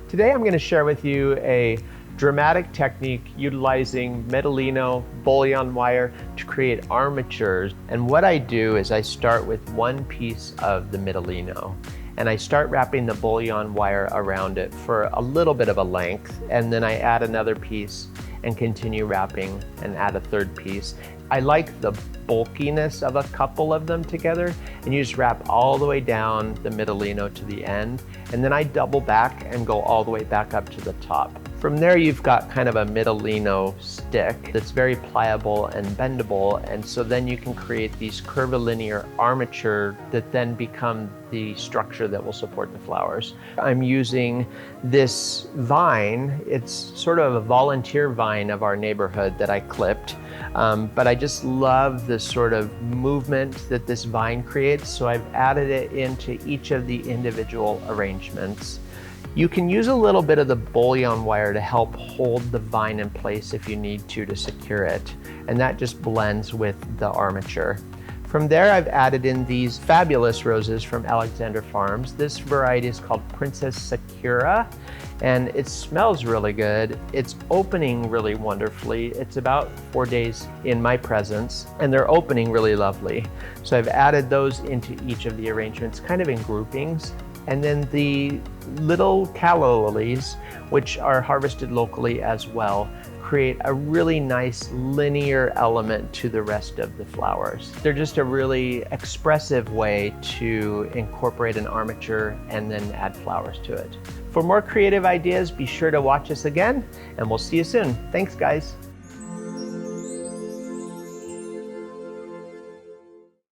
Today I'm going to share with you a dramatic technique utilizing Midollino bullion wire to create armatures. And what I do is I start with one piece of the Midollino and I start wrapping the bullion wire around it for a little bit of a length, and then I add another piece and continue wrapping and add a third piece. I like the bulkiness of a couple of them together, and you just wrap all the way down the Midollino to the end, and then I double back and go all the way back up to the top. From there you've got kind of a Midollino stick that's very pliable and bendable, and so then you can create these curvilinear armature that then become the structure that will support the flowers. I'm using this vine. It's sort of a volunteer vine of our neighborhood that I clipped, but I just love the sort of movement that this vine creates, so I've added it into each of the individual arrangements. You can use a little bit of the bullion wire to help hold the vine in place if you need to secure it, and that just blends with the armature. From there, I've added in these fabulous roses from Alexandra Farms. This variety is called Princess Sakura, and it smells really good. It's opening really wonderfully. It's about 4 days in my presence, and they're opening really lovely. So I've added those into each of the arrangements, kind of in groupings. And then the little calla lilies, which are harvested locally as well, create a really nice linear element to the rest of the flowers. They're just a really expressive way to incorporate an armature and then add flowers to it. For more creative ideas, be sure to watch us again, and we'll see you soon. Thanks, guys.